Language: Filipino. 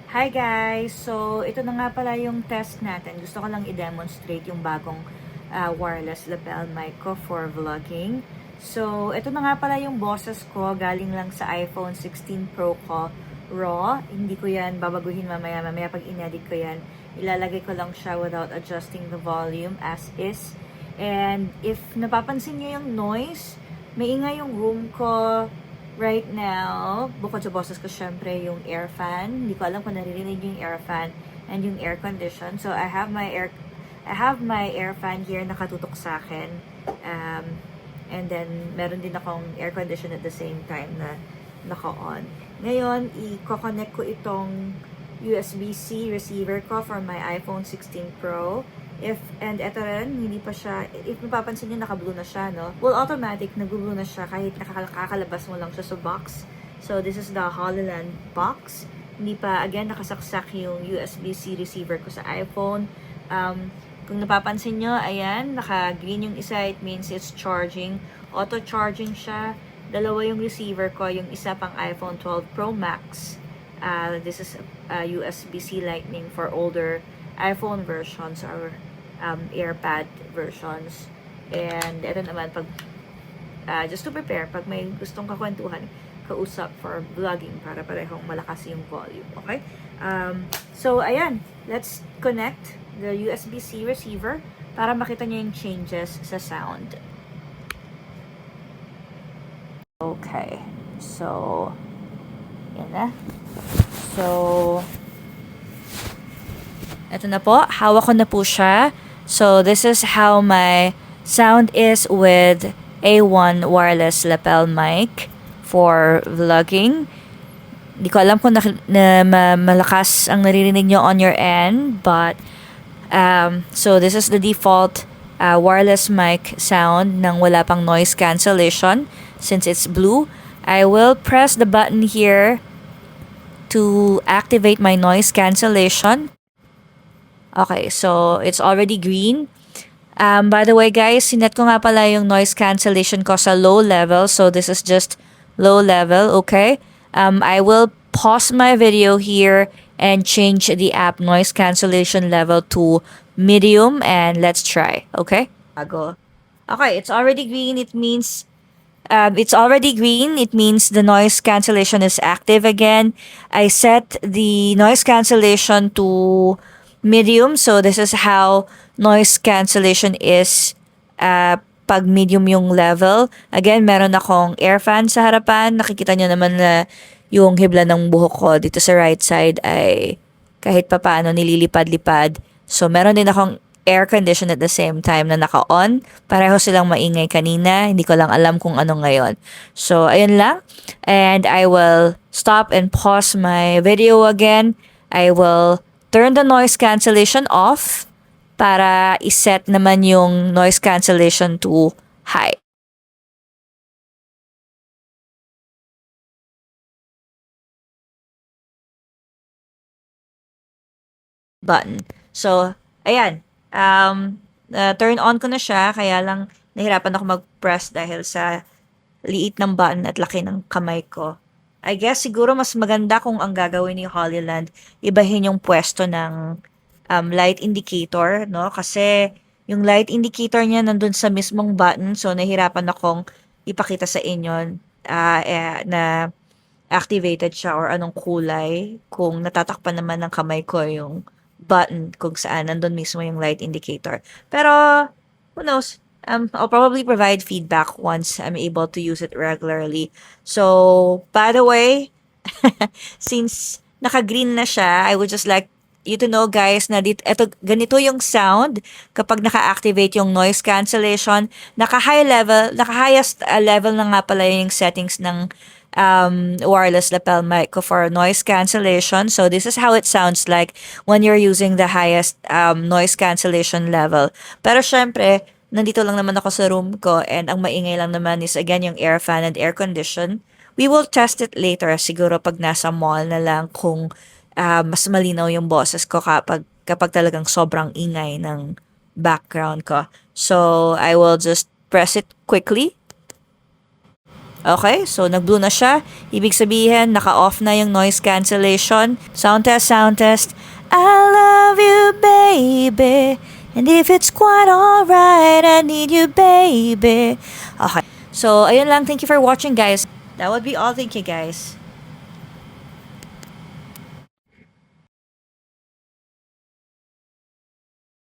Hi guys! So, ito na nga pala yung test natin. Gusto ko lang i-demonstrate yung bagong wireless lapel mic ko for vlogging. So, ito na nga pala yung boses ko. Galing lang sa iPhone 16 Pro ko. Raw. Hindi ko yan babaguhin mamaya. Mamaya pag in-edit ko yan, ilalagay ko lang siya without adjusting the volume as is. And if napapansin niyo yung noise, maingay yung room ko right now, bukod sa boses ko, syempre, yung air fan. Hindi ko alam kung naririnig yung air fan and yung air condition. So, I have my air fan here nakatutok sa akin. And then, meron din akong air condition at the same time na naka-on. Ngayon, i-connect ko itong USB-C receiver ko for my iPhone 16 Pro. And eto rin, hindi pa siya, if mapapansin nyo, naka-blue na siya, no? Well, automatic, nag-blue na siya kahit nakakalabas mo lang siya sa box. So, this is the Hollyland box. Hindi pa, again, nakasaksak yung USB-C receiver ko sa iPhone. Kung napapansin nyo, ayan, naka-green yung isa, it means it's charging. Auto-charging siya. Dalawa yung receiver ko, yung isa pang iPhone 12 Pro Max. This is USB-C Lightning for older iPhone versions or AirPad versions. And ito naman, pag just to prepare, pag may gustong kakwentuhan, kausap for vlogging para parehong malakas yung volume. Okay? So, ayan. Let's connect the USB-C receiver para makita niyo yung changes sa sound. Okay. So, yan na. So, ito na po. Hawak ko na po siya. So, this is how my sound is with A1 wireless lapel mic for vlogging. Hindi ko alam kung malakas ang naririnig nyo on your end, but so this is the default wireless mic sound nang wala pang noise cancellation since it's blue. I will press the button here to activate my noise cancellation. Okay, so it's already green. By the way, guys, sinet ko nga pala yung noise cancellation ko sa low level. So this is just low level, okay? I will pause my video here and change the app noise cancellation level to medium and let's try, okay? Okay, it's already green. It means the noise cancellation is active again. I set the noise cancellation to medium. So, this is how noise cancellation is pag medium yung level. Again, meron akong air fan sa harapan. Nakikita nyo naman na yung hibla ng buhok ko dito sa right side ay kahit papaano nililipad-lipad. So, meron din akong air condition at the same time na naka-on. Pareho silang maingay kanina. Hindi ko lang alam kung ano ngayon. So, ayun lang. And I will stop and pause my video again. I will turn the noise cancellation off para iset naman yung noise cancellation to high. Button. So, ayan. Turn on ko na siya, kaya lang nahirapan ako mag-press dahil sa liit ng button at laki ng kamay ko. I guess siguro mas maganda kung ang gagawin ni Hollyland, ibahin yung pwesto ng light indicator, no? Kasi yung light indicator niya nandun sa mismong button, so nahirapan akong ipakita sa inyo na activated siya or anong kulay kung natatakpan naman ng kamay ko yung button kung saan nandun mismo yung light indicator. Pero, who knows? I'll probably provide feedback once I'm able to use it regularly. So, by the way, since naka-green na siya, I would just like you to know, guys, na ganito yung sound kapag naka-activate yung noise cancellation. Naka-highest level na nga pala yung settings ng wireless lapel mic ko for noise cancellation. So this is how it sounds like when you're using the highest noise cancellation level. Pero syempre, nandito lang naman ako sa room ko and ang maingay lang naman is again yung air fan and air condition. We will test it later siguro pag nasa mall na lang kung mas malinaw yung boses ko kapag talagang sobrang ingay ng background ko. So I will just press it quickly. Okay, so nag-blue na siya. Ibig sabihin, naka-off na yung noise cancellation. Sound test, sound test. I love you, baby. And if it's quite alright, I need you, baby. Okay, so ayun lang. Thank you for watching, guys. That would be all. Thank you, guys.